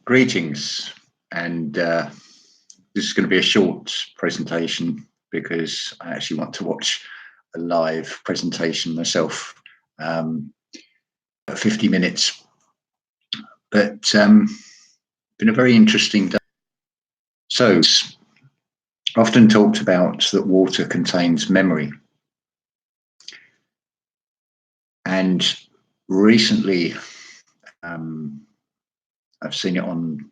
Greetings, and this is going to be a short presentation because I actually want to watch a live presentation myself, 50 minutes, but been a very interesting day. So, it's often talked about that water contains memory, and recently I've seen it on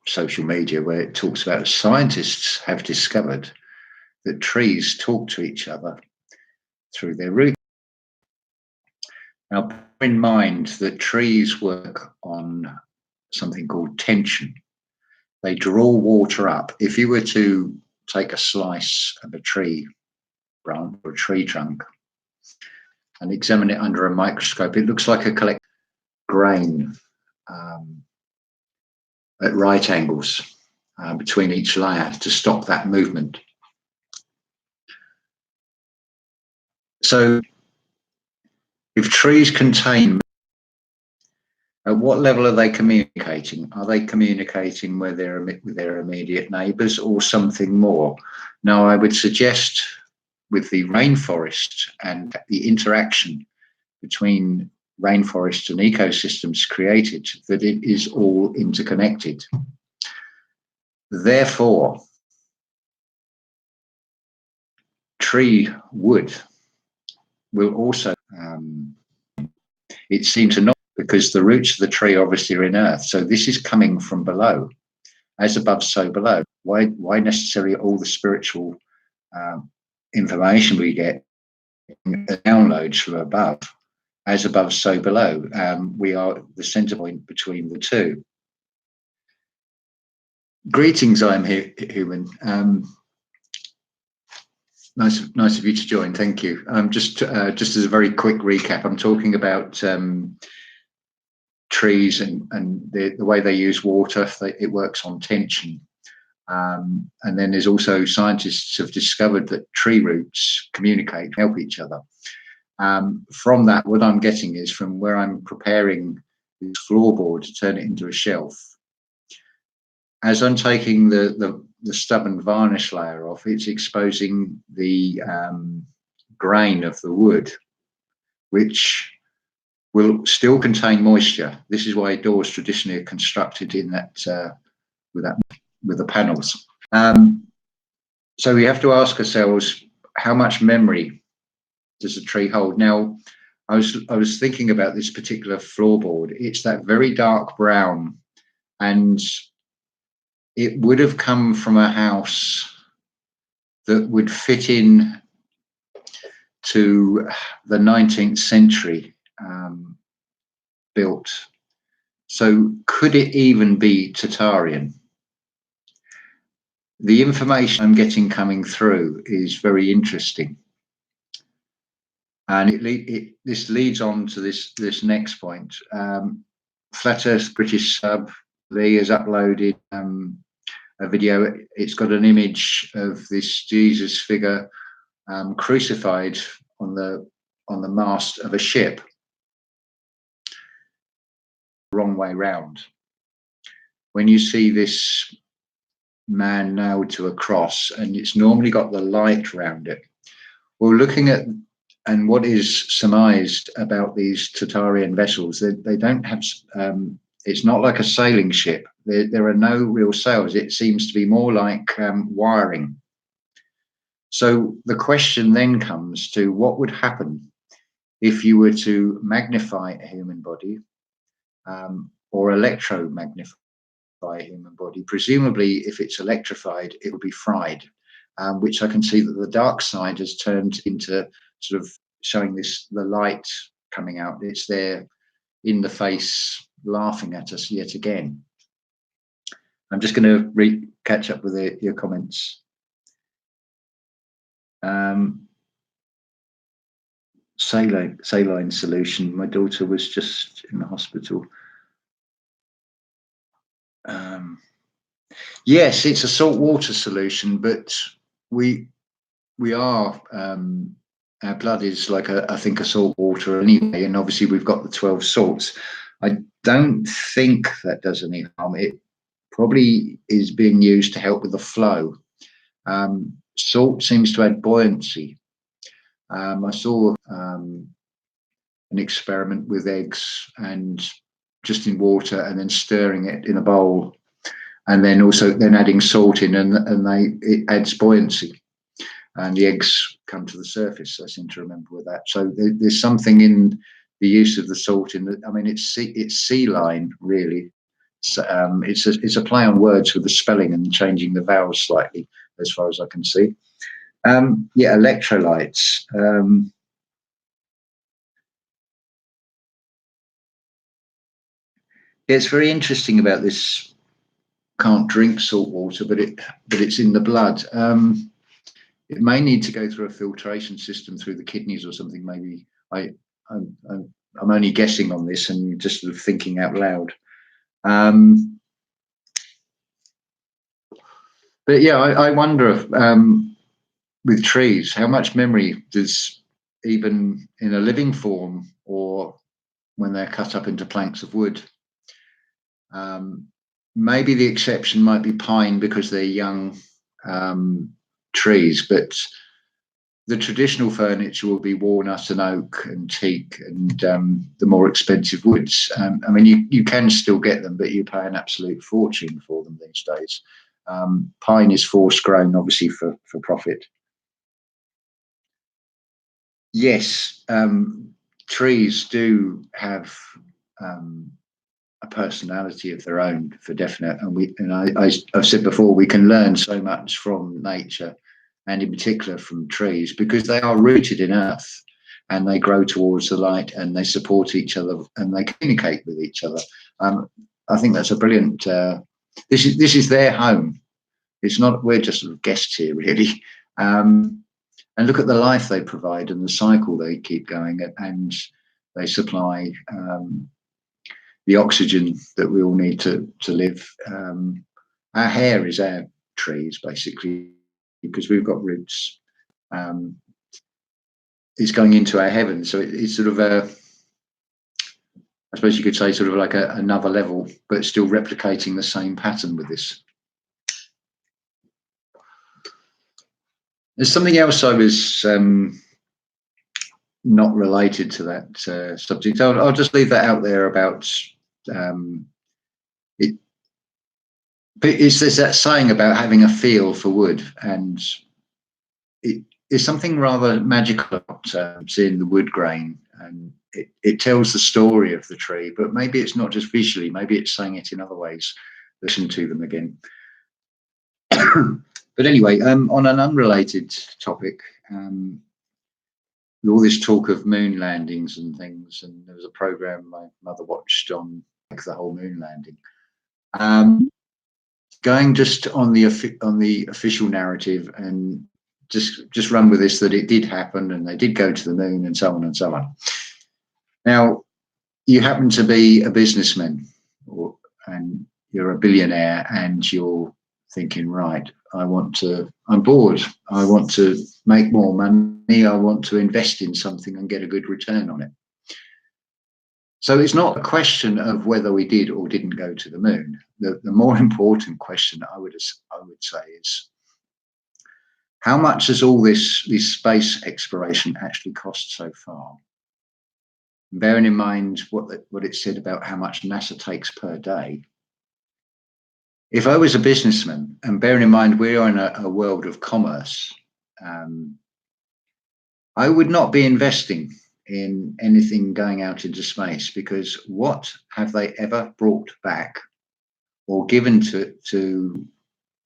social media where it talks about scientists have discovered that trees talk to each other through their roots. Now, bear in mind that trees work on something called tension. They draw water up. If you were to take a slice of a tree branch or a tree trunk and examine it under a microscope, it looks like a collected grain at right angles between each layer to stop that movement. So if trees contain, at what level are they communicating? Are they communicating with their immediate neighbours or something more? Now, I would suggest with the rainforest and the interaction between rainforests and ecosystems created, that it is all interconnected. Therefore, tree wood will also, it seems to not, because the roots of the tree obviously are in earth. So this is coming from below, as above, so below. Why necessarily all the spiritual information we get downloads from above? As above, so below. We are the center point between the two. Greetings, I'm human. Nice of you to join. Thank you. Just as a very quick recap, I'm talking about trees and the way they use water. It works on tension. And then there's also scientists have discovered that tree roots communicate, help each other. From that, what I'm getting is from where I'm preparing this floorboard to turn it into a shelf. As I'm taking the stubborn varnish layer off, it's exposing the grain of the wood, which will still contain moisture. This is why doors traditionally are constructed in that with the panels. So we have to ask ourselves, how much memory does a tree hold? Now, I was thinking about this particular floorboard. It's that very dark brown, and it would have come from a house that would fit in to the 19th century built. So could it even be Tartarian? The information I'm getting coming through is very interesting. And this leads on to this next point. Flat Earth British Sub, Lee has uploaded a video. It's got an image of this Jesus figure crucified on the mast of a ship, wrong way round. When you see this man nailed to a cross, and it's normally got the light round it. Well, looking at and what is surmised about these Tartarian vessels, they don't have, it's not like a sailing ship. There are no real sails. It seems to be more like wiring. So the question then comes to what would happen if you were to magnify a human body or electromagnify a human body. Presumably, if it's electrified, it will be fried, which I can see that the dark side has turned into sort of showing the light coming out. It's there in the face, laughing at us yet again. I'm just going to catch up with your comments. Saline solution. My daughter was just in the hospital. Yes, it's a salt water solution, but we are our blood is like I think a salt water anyway, and obviously we've got the 12 salts. I don't think that does any harm. It probably is being used to help with the flow. Salt seems to add buoyancy. I saw an experiment with eggs and just in water and then stirring it in a bowl, and then also then adding salt in, and it adds buoyancy, and the eggs come to the surface. I seem to remember with that. So there's something in the use of the salt in the. I mean, it's sea line really. So, it's a play on words with the spelling and changing the vowels slightly, as far as I can see. Yeah, electrolytes. It's very interesting about this. Can't drink salt water, but it's in the blood. It may need to go through a filtration system through the kidneys or something. Maybe I'm only guessing on this and just sort of thinking out loud. But yeah, I wonder if, with trees, how much memory does, even in a living form or when they're cut up into planks of wood. Maybe the exception might be pine because they're young trees, but the traditional furniture will be walnut and oak and teak and the more expensive woods. I mean, you can still get them, but you pay an absolute fortune for them these days. Pine is force grown, obviously, for profit. Yes, trees do have a personality of their own for definite, and I've said before, we can learn so much from nature, and in particular from trees, because they are rooted in earth and they grow towards the light and they support each other and they communicate with each other. I think that's a brilliant. This is their home. It's not, we're just sort of guests here, really. And look at the life they provide and the cycle they keep going, and they supply the oxygen that we all need to live. Our hair is our trees, basically, because we've got roots. It's going into our heaven, so it's sort of a, I suppose you could say, sort of like another level, but still replicating the same pattern with this. There's something else I was not related to that subject. I'll just leave that out there about it. But there's that saying about having a feel for wood, and it is something rather magical about seeing the wood grain, and it tells the story of the tree. But maybe it's not just visually. Maybe it's saying it in other ways. Listen to them again. But anyway, on an unrelated topic, all this talk of moon landings and things, and there was a program my mother watched on like the whole moon landing. Going just on the official narrative and just run with this, that it did happen and they did go to the moon and so on and so on. Now, you happen to be a businessman and you're a billionaire and you're thinking, right, I'm bored. I want to make more money. I want to invest in something and get a good return on it. So it's not a question of whether we did or didn't go to the moon. The more important question I would say is, how much has all this space exploration actually cost so far? Bearing in mind what it said about how much NASA takes per day. If I was a businessman, and bearing in mind we are in a world of commerce, I would not be investing in anything going out into space, because what have they ever brought back or given to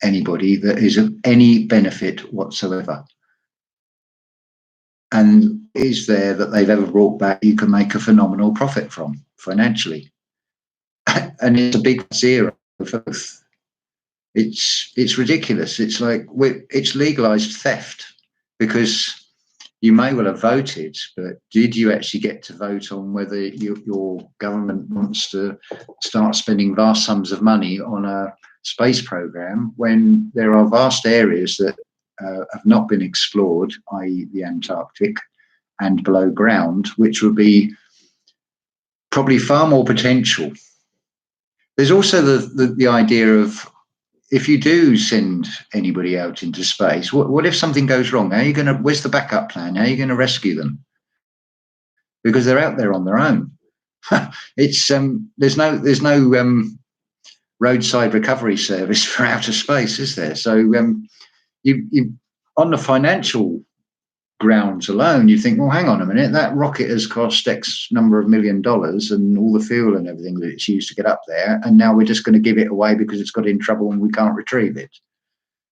anybody that is of any benefit whatsoever? And is there that they've ever brought back you can make a phenomenal profit from financially? And it's a big zero for both. It's ridiculous. It's like it's legalized theft, because you may well have voted, but did you actually get to vote on whether your government wants to start spending vast sums of money on a space program when there are vast areas that have not been explored, i.e. the Antarctic and below ground, which would be probably far more potential There's also the idea of, if you do send anybody out into space, what if something goes wrong? How are you going to? Where's the backup plan? How are you going to rescue them? Because they're out there on their own. It's there's no roadside recovery service for outer space, is there? So you on the financial grounds alone, you think, well, hang on a minute, that rocket has cost X number of $1 million and all the fuel and everything that it's used to get up there, and now we're just going to give it away because it's got in trouble and we can't retrieve it.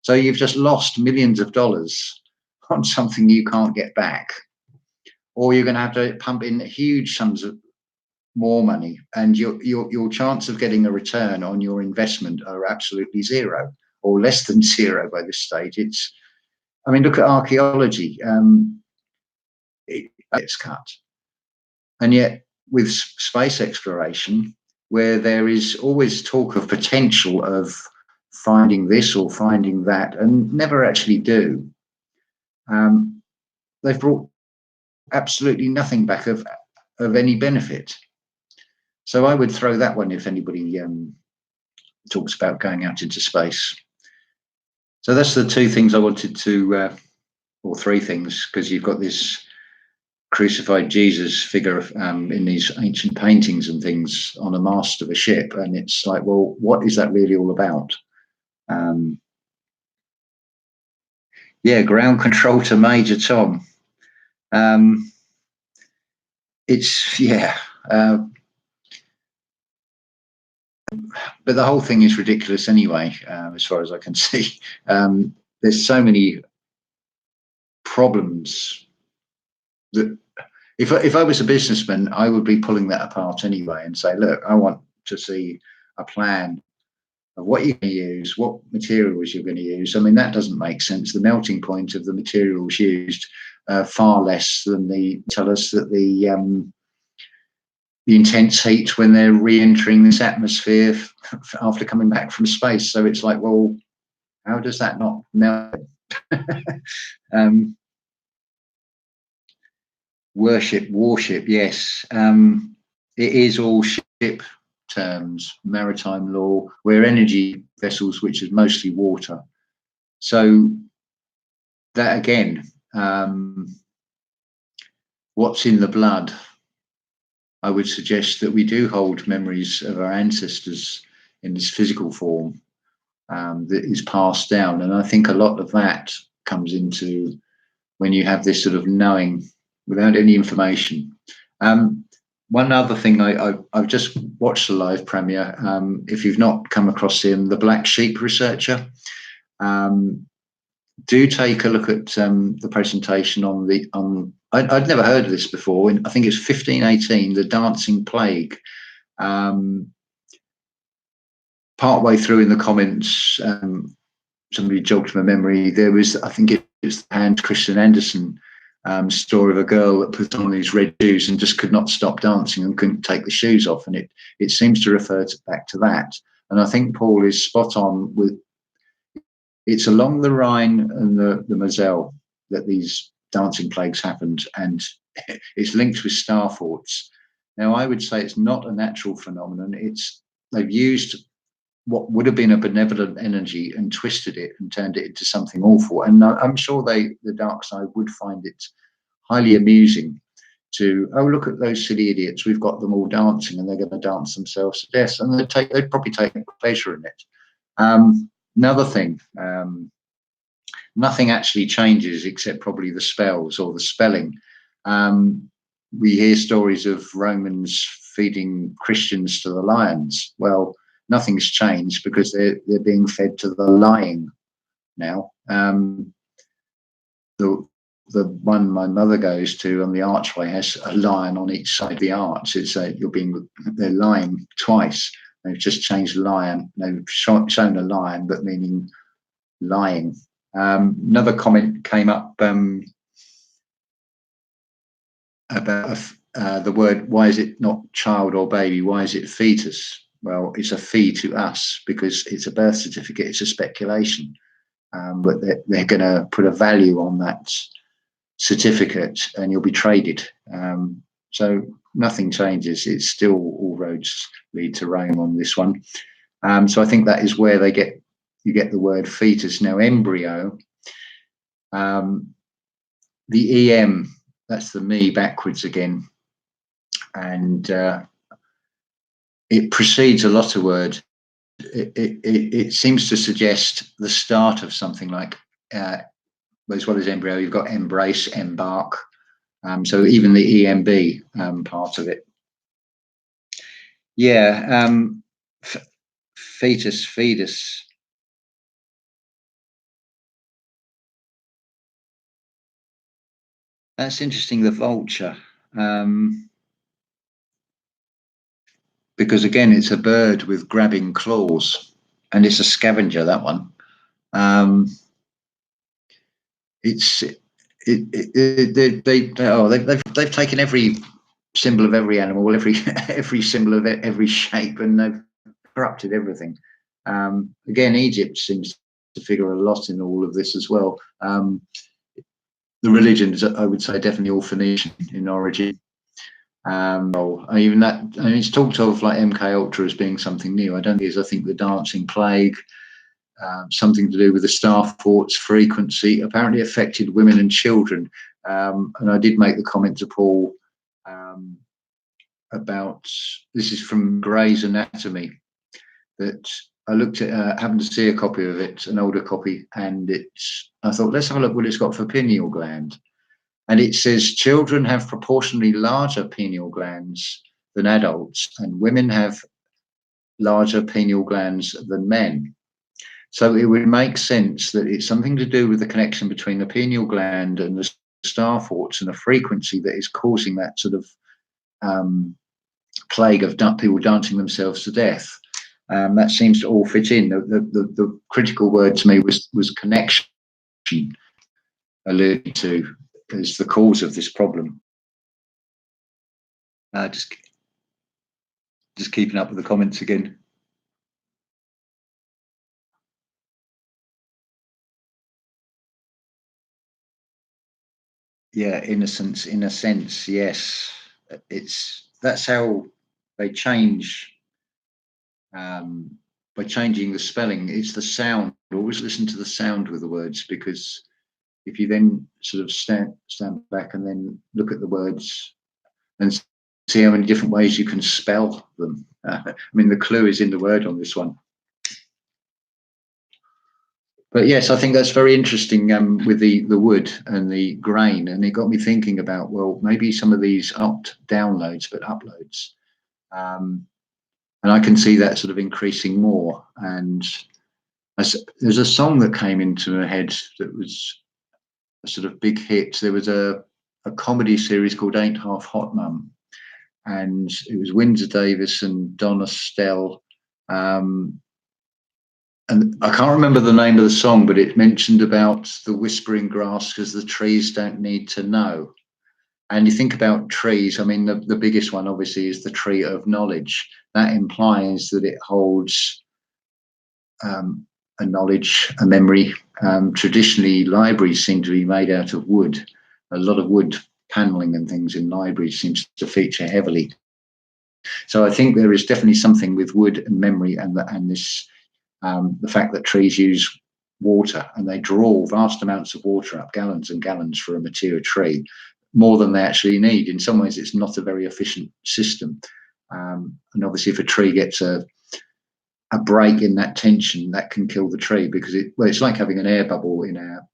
So you've just lost millions of dollars on something you can't get back, or you're going to have to pump in huge sums of more money, and your chance of getting a return on your investment are absolutely zero, or less than zero by this stage. I mean, look at archaeology. It's cut. And yet with space exploration, where there is always talk of potential of finding this or finding that, and never actually do, they've brought absolutely nothing back of any benefit. So I would throw that one if anybody talks about going out into space. So that's the two things I wanted to, or three things, because you've got this crucified Jesus figure in these ancient paintings and things on a mast of a ship, and it's like, well, what is that really all about? Yeah, ground control to Major Tom. It's, yeah. But the whole thing is ridiculous anyway, as far as I can see. There's so many problems that if I was a businessman, I would be pulling that apart anyway and say, look, I want to see a plan of what you're going to use, what materials you're going to use. I mean, that doesn't make sense. The melting point of the materials used far less than tell us that the intense heat when they're re-entering this atmosphere after coming back from space. So it's like, well, how does that not melt? Warship, yes. It is all ship terms, maritime law. We're energy vessels, which is mostly water. So that again, what's in the blood? I would suggest that we do hold memories of our ancestors in this physical form that is passed down. And I think a lot of that comes into when you have this sort of knowing without any information. One other thing, I've just watched the live premiere. If you've not come across him, the Black Sheep researcher, do take a look at the presentation on I'd never heard of this before. I think it's 1518, the Dancing Plague. Partway through in the comments, somebody jogged my memory. There was, I think it was Hans Christian Andersen story of a girl that put on these red shoes and just could not stop dancing and couldn't take the shoes off. And it seems to refer back to that. And I think Paul is spot on with, it's along the Rhine and the Moselle that these dancing plagues happened, and it's linked with star forts. Now, I would say it's not a natural phenomenon. They've used what would have been a benevolent energy and twisted it and turned it into something awful. And I'm sure the dark side would find it highly amusing to, oh, look at those silly idiots. We've got them all dancing and they're going to dance themselves to death. And they'd probably take pleasure in it. Another thing, nothing actually changes except probably the spells or the spelling. We hear stories of Romans feeding Christians to the lions. Well, nothing's changed because they're being fed to the lying now. The one my mother goes to on the archway has a lion on each side of the arch. It's they're lying twice. They've just changed lion. They've shown a lion, but meaning lying. Another comment came up about the word, why is it not child or baby? Why is it fetus? Well, it's a fee to us because it's a birth certificate. It's a speculation. But they're going to put a value on that certificate and you'll be traded. So nothing changes. It's still all roads lead to Rome on this one. So I think that is where you get the word fetus. Now embryo, the EM, that's the me backwards again, and it precedes a lot of words. It seems to suggest the start of something like, as well as embryo, you've got embrace, embark. So even the EMB part of it. Yeah, fetus. That's interesting, the vulture. Because again, it's a bird with grabbing claws, and it's a scavenger, that one. They've taken every symbol of every animal, every symbol of every shape, and they've corrupted everything. Again, Egypt seems to figure a lot in all of this as well. The religions, I would say, definitely all Phoenician in origin. Even that, I mean, it's talked of like MK Ultra as being something new. I don't think it is. I think the dancing plague, something to do with the star forts frequency, apparently affected women and children. And I did make the comment to Paul about, this is from Grey's Anatomy, that I looked at, happened to see a copy of it, an older copy, and I thought, let's have a look what it's got for pineal gland. And it says children have proportionally larger pineal glands than adults, and women have larger pineal glands than men. So it would make sense that it's something to do with the connection between the pineal gland and the star forts and a frequency that is causing that sort of plague of people dancing themselves to death. That seems to all fit in. The critical word to me was connection, alluded to as the cause of this problem. Just keeping up with the comments again. Yeah, innocence in a sense. Yes, that's how they change. By changing the spelling, it's the sound. Always listen to the sound with the words, because if you then sort of stand back and then look at the words and see how many different ways you can spell them. I mean, the clue is in the word on this one. But yes, I think that's very interesting with the wood and the grain, and it got me thinking about, well, maybe some of these aren't downloads but uploads, and I can see that sort of increasing more. And there's a song that came into my head that was a sort of big hit. There was a comedy series called Ain't Half Hot Mum, and it was Windsor Davis and Donna Stell. And I can't remember the name of the song, but it mentioned about the whispering grass because the trees don't need to know. And you think about trees, I mean, the biggest one obviously is the tree of knowledge. That implies that it holds a knowledge, a memory. Traditionally, libraries seem to be made out of wood. A lot of wood paneling and things in libraries seems to feature heavily. So I think there is definitely something with wood and memory, and this. The fact that trees use water, and they draw vast amounts of water up, gallons and gallons for a mature tree, more than they actually need. In some ways, it's not a very efficient system. And obviously, if a tree gets a break in that tension, that can kill the tree, because it's like having an air bubble in our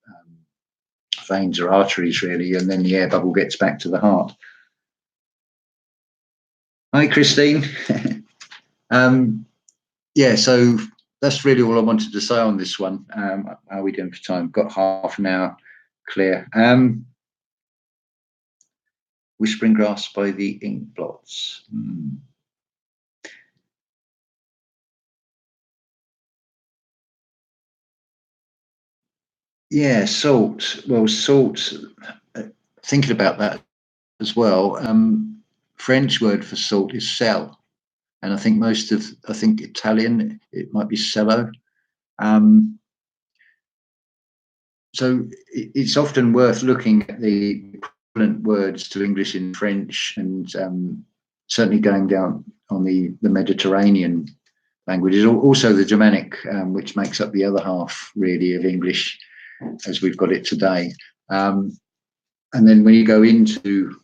veins or arteries, really, and then the air bubble gets back to the heart. Hi, Christine. Yeah, so that's really all I wanted to say on this one. How are we doing for time? Got half an hour clear. Whispering Grass by the Ink Blots. Yeah, salt. Well, salt, thinking about that as well, French word for salt is sel. And I think Italian, it might be cello. So it's often worth looking at the equivalent words to English in French, and certainly going down on the Mediterranean languages, also the Germanic, which makes up the other half really of English as we've got it today. And then when you go into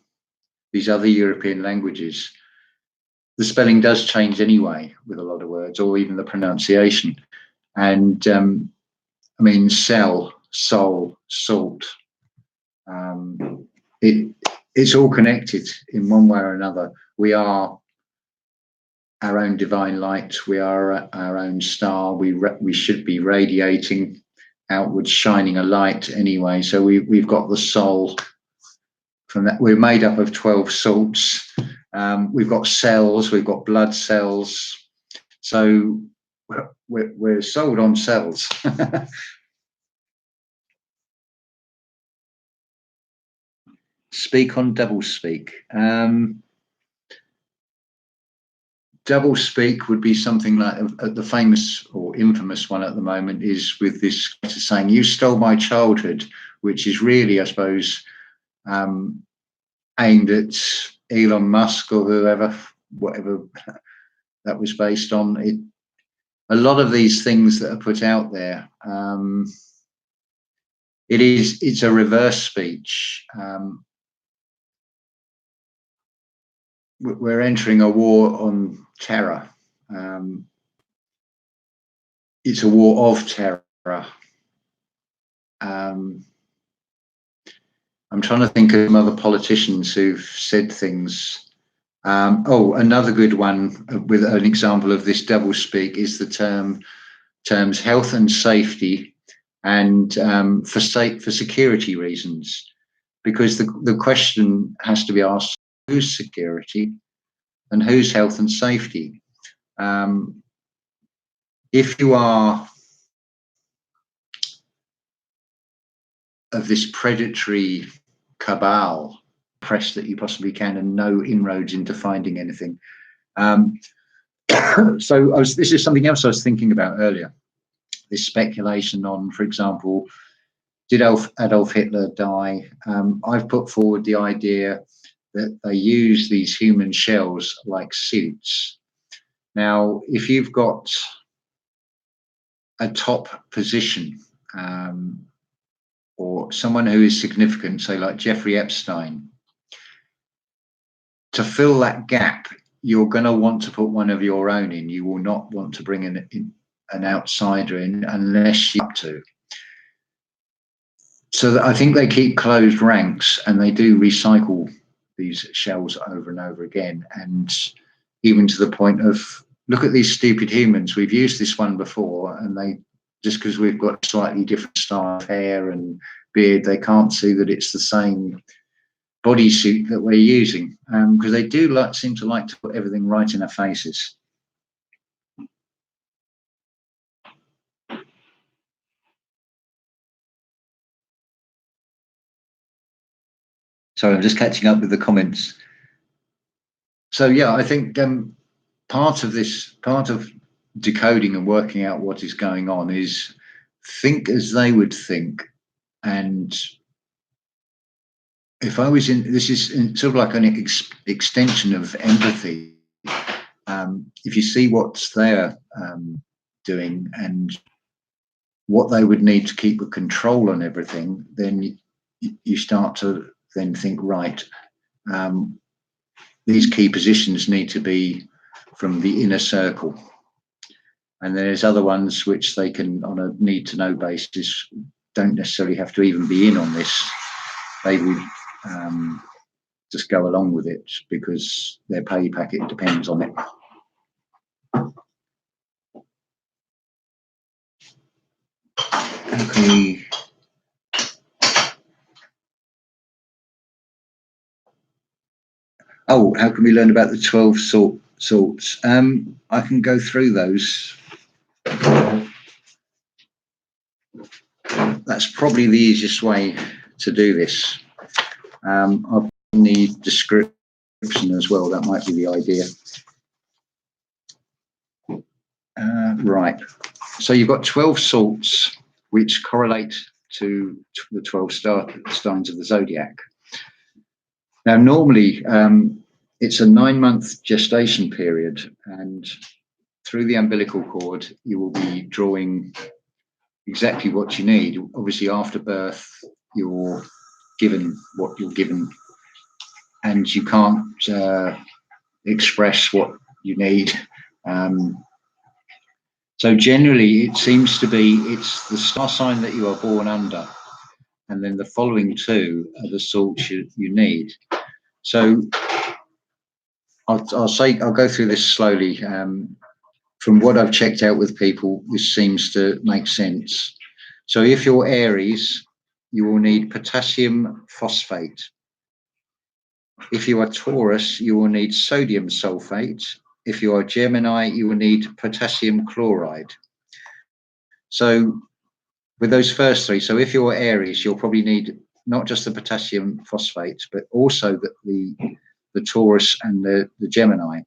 these other European languages, the spelling does change anyway with a lot of words, or even the pronunciation. And I mean, cell, soul, salt, it's all connected in one way or another. We are our own divine light. We are our own star. We should be radiating outwards, shining a light anyway. So we've got the soul from that. We're made up of 12 salts. We've got cells. We've got blood cells. So we're sold on cells. Speak on double speak. Double speak would be something like the famous or infamous one at the moment is with this saying, "You stole my childhood," which is really, I suppose, aimed at Elon Musk or whoever, whatever that was based on. A lot of these things that are put out there, it's a reverse speech. We're entering a war on terror. It's a war of terror. I'm trying to think of some other politicians who've said things. Another good one with an example of this double speak is the terms health and safety, and for security reasons, because the question has to be asked: whose security and whose health and safety? If you are of this predatory cabal, press that you possibly can, and no inroads into finding anything. So this is something else I was thinking about earlier. This speculation on, for example, did Adolf Hitler die? I've put forward the idea that they use these human shells like suits. Now, if you've got a top position, or someone who is significant, say like Jeffrey Epstein, to fill that gap, you're going to want to put one of your own in. You will not want to bring in an outsider in unless you have to. So I think they keep closed ranks, and they do recycle these shells over and over again, and even to the point of, look at these stupid humans. We've used this one before, and they, just because we've got slightly different style of hair and beard, they can't see that it's the same bodysuit that we're using, because they do seem to like to put everything right in our faces. So I'm just catching up with the comments. So yeah, I think part of decoding and working out what is going on is think as they would think. And if I was in, this is sort of like an extension of empathy. If you see what's they're doing and what they would need to keep a control on everything, then you start to then think, right, these key positions need to be from the inner circle. And there's other ones which they can, on a need-to-know basis, don't necessarily have to even be in on this. They would just go along with it because their pay packet depends on it. Okay. Oh, how can we learn about the 12 salts? I can go through those. That's probably the easiest way to do this. I'll put in the description as well. That might be the idea. Right. So you've got 12 salts which correlate to the 12 signs of the zodiac. Now, normally it's a 9-month gestation period, and through the umbilical cord, you will be drawing exactly what you need. Obviously, after birth, you're given what you're given, and you can't express what you need. So generally, it seems to be it's the star sign that you are born under, and then the following two are the salts you need. So I'll go through this slowly. From what I've checked out with people, this seems to make sense. So if you're Aries, you will need potassium phosphate. If you are Taurus, you will need sodium sulphate. If you are Gemini, you will need potassium chloride. So with those first three, so if you're Aries, you'll probably need not just the potassium phosphate, but also the Taurus and the Gemini.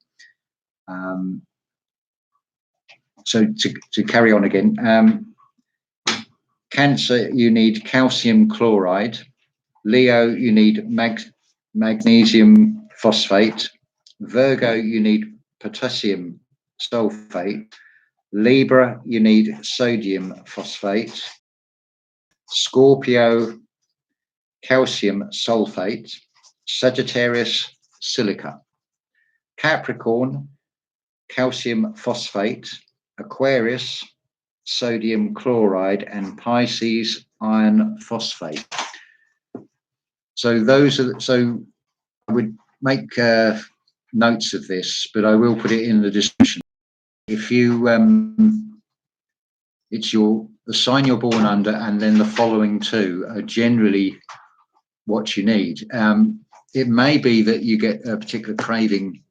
So to carry on again, Cancer, you need calcium chloride. Leo, you need magnesium phosphate. Virgo, you need potassium sulphate. Libra, you need sodium phosphate. Scorpio, calcium sulphate. Sagittarius, silica. Capricorn, calcium phosphate. Aquarius, sodium chloride, and Pisces, iron phosphate. So those are, so I would make notes of this, but I will put it in the description. If you, it's the sign you're born under, and then the following two are generally what you need. It may be that you get a particular craving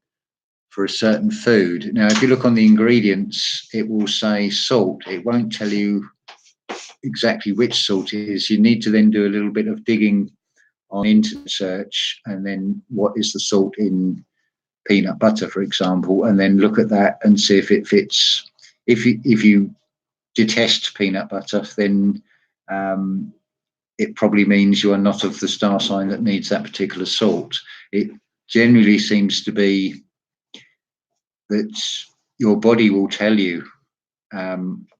for a certain food. Now, if you look on the ingredients, it will say salt. It won't tell you exactly which salt it is. You need to then do a little bit of digging on internet search, and then what is the salt in peanut butter, for example, and then look at that and see if it fits. If you detest peanut butter, then it probably means you are not of the star sign that needs that particular salt. It generally seems to be that your body will tell you.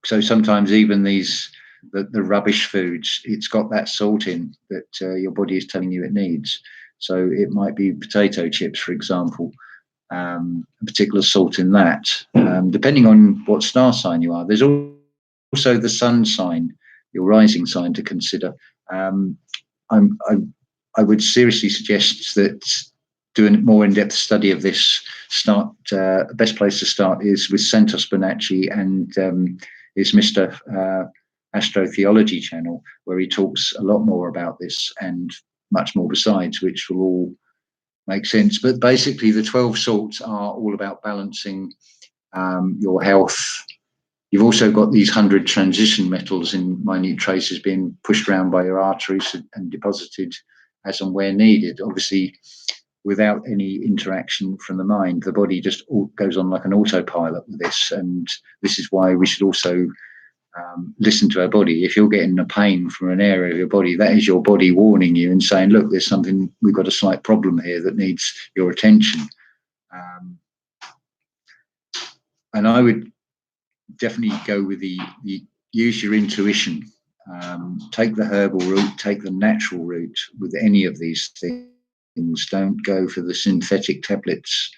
So sometimes even the rubbish foods, it's got that salt in that your body is telling you it needs. So it might be potato chips, for example, a particular salt in that, depending on what star sign you are. There's also the sun sign, your rising sign, to consider. I would seriously suggest that doing a more in-depth study of this, the best place to start is with Santos Bonacci and his Mr. Astrotheology channel, where he talks a lot more about this and much more besides, which will all make sense. But basically, the 12 salts are all about balancing your health. You've also got these 100 transition metals in minute traces being pushed around by your arteries and deposited as and where needed. Obviously, without any interaction from the mind, the body just goes on like an autopilot with this. And this is why we should also listen to our body. If you're getting a pain from an area of your body, that is your body warning you and saying, look, there's something, we've got a slight problem here that needs your attention. And I would definitely go with the use your intuition. Take the herbal route, take the natural route with any of these things. Don't go for the synthetic tablets,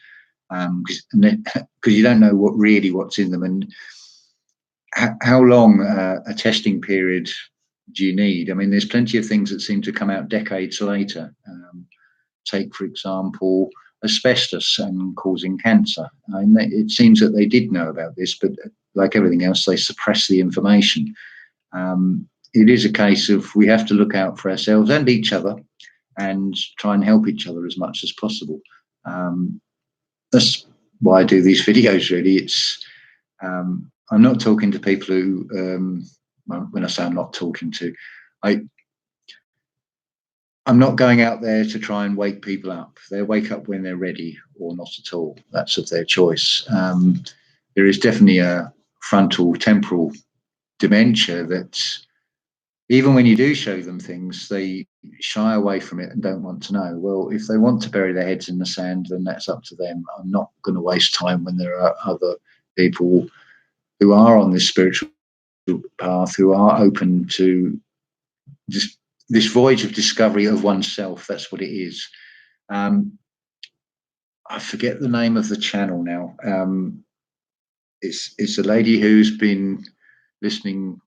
because you don't know what's in them, and how long a testing period do you need? I mean, there's plenty of things that seem to come out decades later. Take, for example, asbestos and causing cancer. It seems that they did know about this, but like everything else, they suppress the information. It is a case of we have to look out for ourselves and each other and try and help each other as much as possible. That's why I do these videos, really. It's I'm not talking to people who, when I say I'm not talking to, I'm not going out there to try and wake people up. They wake up when they're ready or not at all. That's of their choice. There is definitely a frontal temporal dementia that even when you do show them things, they shy away from it and don't want to know. Well, if they want to bury their heads in the sand, then that's up to them. I'm not going to waste time when there are other people who are on this spiritual path, who are open to just this voyage of discovery of oneself. That's what it is. I forget the name of the channel now. It's a lady who's been listening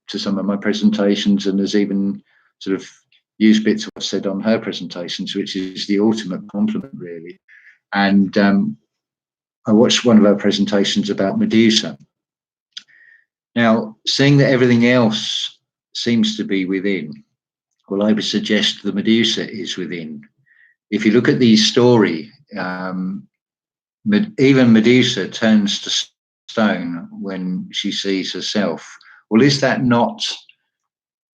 to some of my presentations and has even sort of used bits of what I've said on her presentations, which is the ultimate compliment, really. And I watched one of her presentations about Medusa. Now, seeing that everything else seems to be within, well, I would suggest the Medusa is within. If you look at the story, even Medusa turns to stone when she sees herself. Well, is that not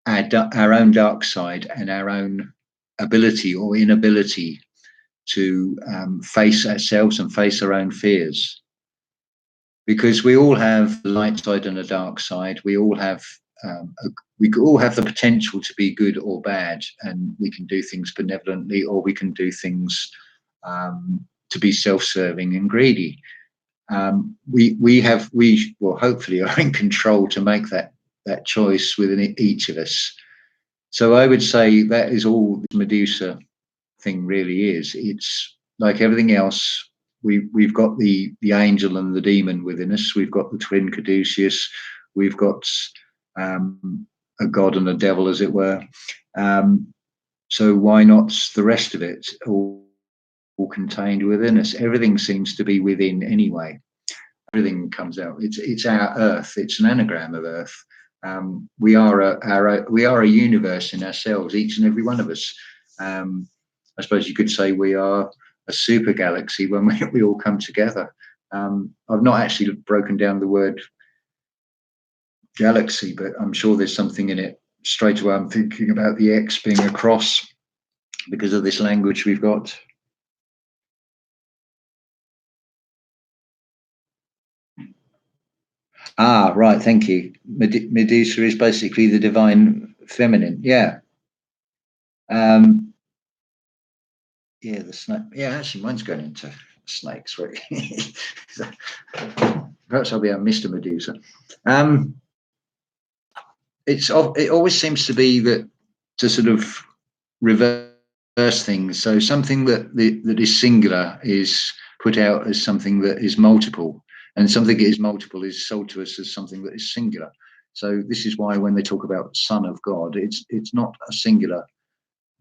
our own dark side and our own ability or inability to face ourselves and face our own fears? Because we all have the light side and a dark side. We all have the potential to be good or bad, and we can do things benevolently, or we can do things to be self-serving and greedy. We hopefully are in control to make that choice within each of us. So I would say that is all the Medusa thing really is. It's like everything else. We've got the angel and the demon within us. We've got the twin caduceus. We've got a god and a devil, as it were. So why not the rest of it all contained within us? Everything seems to be within anyway. Everything comes out. It's our Earth. It's an anagram of Earth. We are a universe in ourselves, each and every one of us. I suppose you could say we are a super galaxy when we all come together. I've not actually broken down the word galaxy, but I'm sure there's something in it. Straight away I'm thinking about the X being a cross because of this language we've got. Right, thank you. Medusa is basically the divine feminine. Yeah. Yeah, the snake. Yeah, actually mine's going into snakes, right? Perhaps I'll be a Mr. Medusa. It always seems to be that to sort of reverse things. So something that is singular is put out as something that is multiple, and something that is multiple is sold to us as something that is singular. So this is why when they talk about Son of God, it's not a singular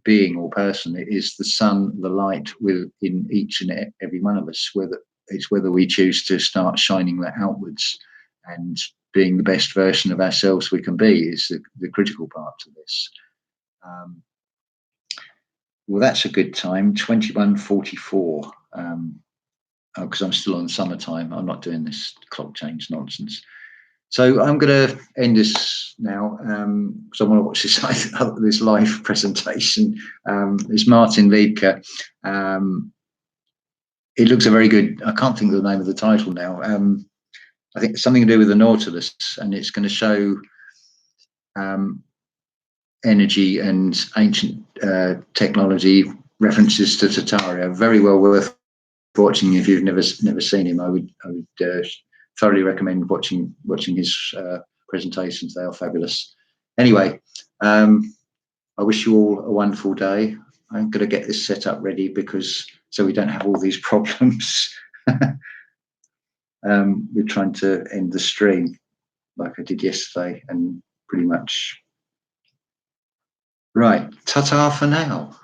being or person. It is the sun, the light within each and every one of us. Whether we choose to start shining that outwards and being the best version of ourselves we can be is the critical part to this. Well, that's a good time. 21:44. Because I'm still on summertime. I'm not doing this clock change nonsense. So I'm going to end this now because I want to watch this live presentation. It's Martin Liedtke. It looks a very good. I can't think of the name of the title now. I think it's something to do with the Nautilus, and it's going to show energy and ancient technology references to Tartaria. Very well worth watching if you've never seen him. I would thoroughly recommend watching his presentations. They are fabulous. Anyway, I wish you all a wonderful day. I'm going to get this set up ready so we don't have all these problems. We're trying to end the stream like I did yesterday, and pretty much right. Ta-ta for now.